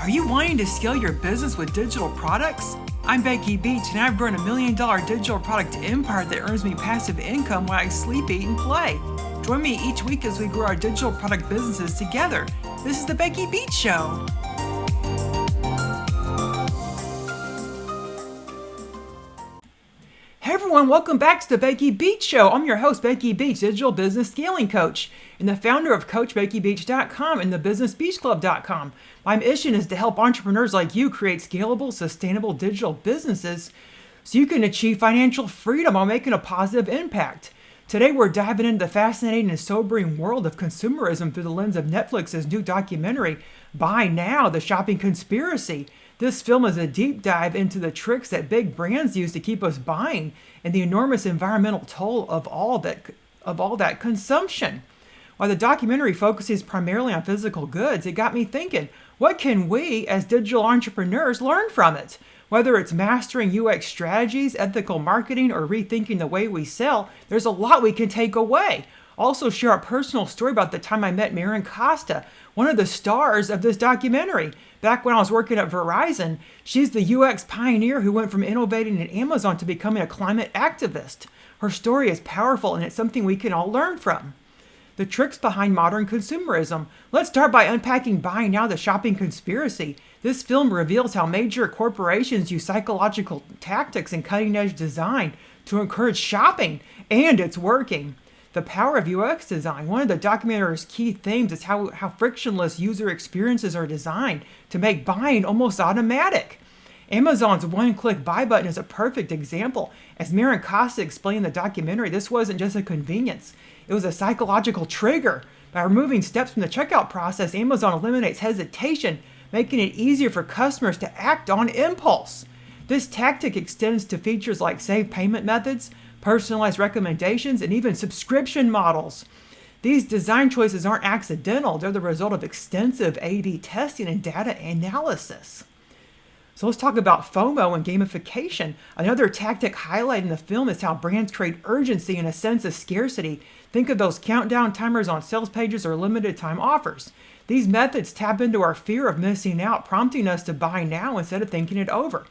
Are you wanting to scale your business with digital products? I'm Becky Beach, and I've grown $1 million digital product empire that earns me passive income while I sleep, eat, and play. Join me each week as we grow our digital product businesses together. This is the Becky Beach Show. Hey everyone, welcome back to the Becky Beach Show. I'm your host, Becky Beach, digital business scaling coach, and the founder of CoachBeckyBeach.com and thebusinessbeachclub.com. My mission is to help entrepreneurs like you create scalable, sustainable digital businesses so you can achieve financial freedom while making a positive impact. Today, we're diving into the fascinating and sobering world of consumerism through the lens of Netflix's new documentary, Buy Now, The Shopping Conspiracy. This film is a deep dive into the tricks that big brands use to keep us buying and the enormous environmental toll of all that consumption. While the documentary focuses primarily on physical goods, it got me thinking, what can we as digital entrepreneurs learn from it? Whether it's mastering UX strategies, ethical marketing, or rethinking the way we sell, there's a lot we can take away. Also share a personal story about the time I met Maren Costa, one of the stars of this documentary. Back when I was working at Verizon, she's the UX pioneer who went from innovating at Amazon to becoming a climate activist. Her story is powerful and it's something we can all learn from. The tricks behind modern consumerism. Let's start by unpacking Buy Now, The Shopping Conspiracy. This film reveals how major corporations use psychological tactics and cutting-edge design to encourage shopping, and it's working. The power of UX design. One of the documentary's key themes is how frictionless user experiences are designed to make buying almost automatic. Amazon's one-click buy button is a perfect example. As Maren Costa explained in the documentary, this wasn't just a convenience. It was a psychological trigger. By removing steps from the checkout process, Amazon eliminates hesitation, making it easier for customers to act on impulse. This tactic extends to features like saved payment methods, personalized recommendations, and even subscription models. These design choices aren't accidental. They're the result of extensive A/B testing and data analysis. So let's talk about FOMO and gamification. Another tactic highlighted in the film is how brands create urgency and a sense of scarcity. Think of those countdown timers on sales pages or limited time offers. These methods tap into our fear of missing out, prompting us to buy now instead of thinking it over.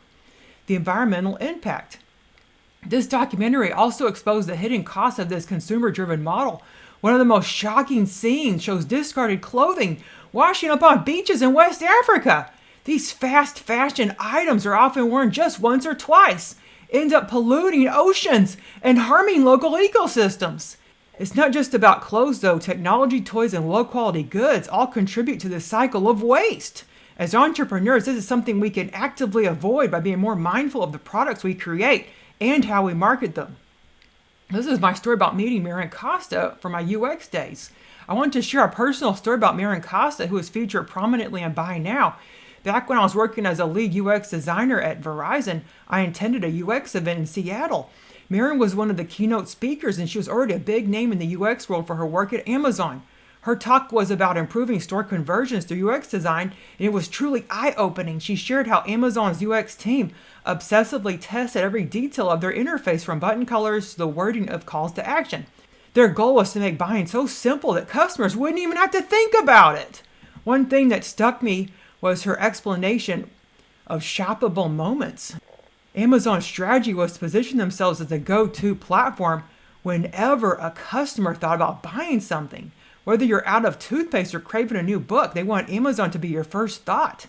The environmental impact. This documentary also exposed the hidden costs of this consumer-driven model. One of the most shocking scenes shows discarded clothing washing up on beaches in West Africa. These fast fashion items are often worn just once or twice, end up polluting oceans and harming local ecosystems. It's not just about clothes though. Technology, toys, and low-quality goods all contribute to this cycle of waste. As entrepreneurs, this is something we can actively avoid by being more mindful of the products we create and how we market them. This is my story about meeting Maren Costa for my UX days. I want to share a personal story about Maren Costa, who is featured prominently in Buy Now. Back when I was working as a lead UX designer at Verizon, I attended a UX event in Seattle. Maren was one of the keynote speakers, and she was already a big name in the UX world for her work at Amazon. Her talk was about improving store conversions through UX design, and it was truly eye-opening. She shared how Amazon's UX team obsessively tested every detail of their interface, from button colors to the wording of calls to action. Their goal was to make buying so simple that customers wouldn't even have to think about it. One thing that stuck me was her explanation of shoppable moments. Amazon's strategy was to position themselves as the go-to platform whenever a customer thought about buying something. Whether you're out of toothpaste or craving a new book, they want Amazon to be your first thought.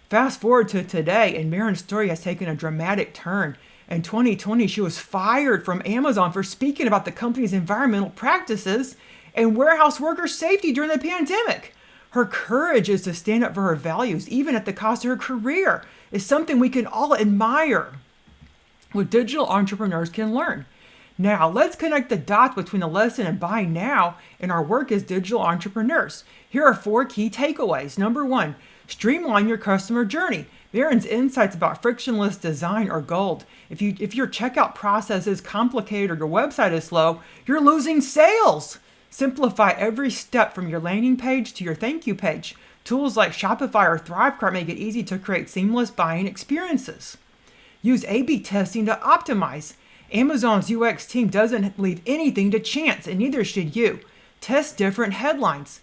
Fast forward to today, and Maren's story has taken a dramatic turn. In 2020, she was fired from Amazon for speaking about the company's environmental practices and warehouse worker safety during the pandemic. Her courage is to stand up for her values, even at the cost of her career, is something we can all admire. What digital entrepreneurs can learn. Now, let's connect the dots between the lesson in Buy Now and our work as digital entrepreneurs. Here are 4 key takeaways. Number 1, streamline your customer journey. Maren's insights about frictionless design are gold. If your checkout process is complicated or your website is slow, you're losing sales. Simplify every step from your landing page to your thank you page. Tools like Shopify or ThriveCart make it easy to create seamless buying experiences. Use A/B testing to optimize. Amazon's UX team doesn't leave anything to chance, and neither should you. Test different headlines.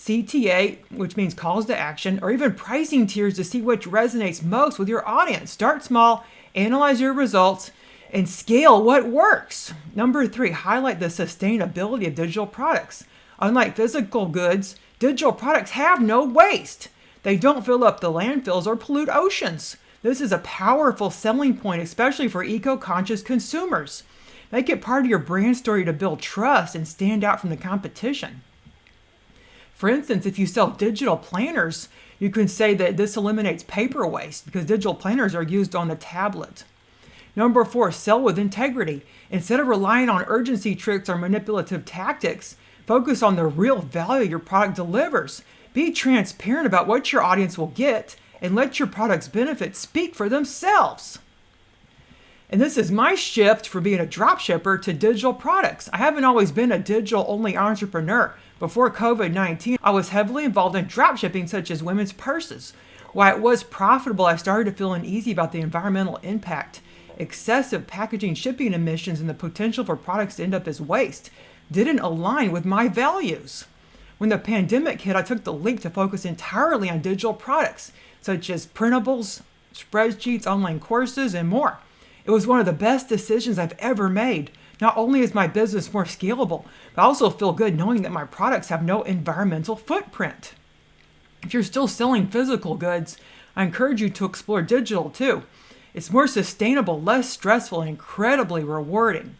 CTA, which means calls to action, or even pricing tiers to see which resonates most with your audience. Start small, analyze your results, and scale what works. Number 3, highlight the sustainability of digital products. Unlike physical goods, digital products have no waste. They don't fill up the landfills or pollute oceans. This is a powerful selling point, especially for eco-conscious consumers. Make it part of your brand story to build trust and stand out from the competition. For instance, if you sell digital planners, you can say that this eliminates paper waste because digital planners are used on the tablet. Number 4, sell with integrity. Instead of relying on urgency tricks or manipulative tactics, focus on the real value your product delivers. Be transparent about what your audience will get and let your product's benefits speak for themselves. And this is my shift from being a dropshipper to digital products. I haven't always been a digital-only entrepreneur. Before COVID-19, I was heavily involved in dropshipping, such as women's purses. While it was profitable, I started to feel uneasy about the environmental impact. Excessive packaging, shipping emissions, and the potential for products to end up as waste didn't align with my values. When the pandemic hit, I took the leap to focus entirely on digital products, such as printables, spreadsheets, online courses, and more. It was one of the best decisions I've ever made. Not only is my business more scalable, but I also feel good knowing that my products have no environmental footprint. If you're still selling physical goods, I encourage you to explore digital too. It's more sustainable, less stressful, and incredibly rewarding.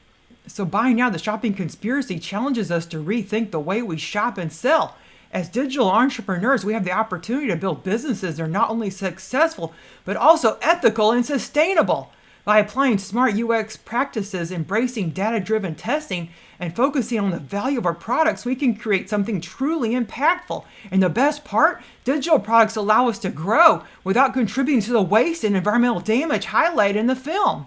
So Buy Now, the Shopping Conspiracy challenges us to rethink the way we shop and sell. As digital entrepreneurs, we have the opportunity to build businesses that are not only successful, but also ethical and sustainable. By applying smart UX practices, embracing data-driven testing, and focusing on the value of our products, we can create something truly impactful. And the best part, digital products allow us to grow without contributing to the waste and environmental damage highlighted in the film.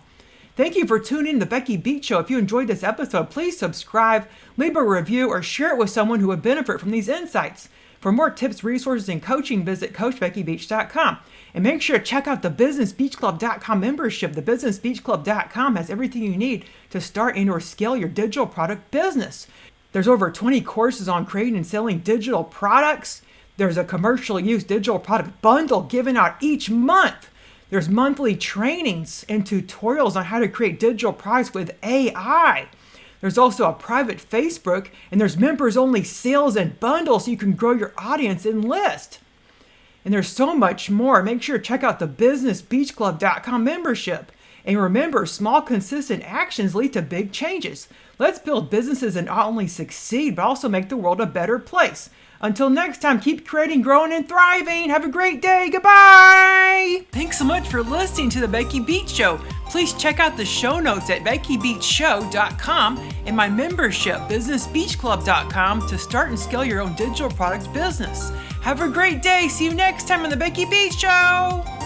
Thank you for tuning in to the Becky Beach Show. If you enjoyed this episode, please subscribe, leave a review, or share it with someone who would benefit from these insights. For more tips, resources, and coaching, visit CoachBeckyBeach.com. And make sure to check out the BusinessBeachClub.com membership. The BusinessBeachClub.com has everything you need to start and or scale your digital product business. There's over 20 courses on creating and selling digital products. There's a commercial use digital product bundle given out each month. There's monthly trainings and tutorials on how to create digital products with AI. There's also a private Facebook, and there's members-only sales and bundles so you can grow your audience and list. And there's so much more. Make sure to check out the BusinessBeachClub.com membership. And remember, small, consistent actions lead to big changes. Let's build businesses that not only succeed, but also make the world a better place. Until next time, keep creating, growing, and thriving. Have a great day. Goodbye. Thanks so much for listening to The Becky Beach Show. Please check out the show notes at BeckyBeachShow.com and my membership, BusinessBeachClub.com, to start and scale your own digital product business. Have a great day. See you next time on The Becky Beach Show.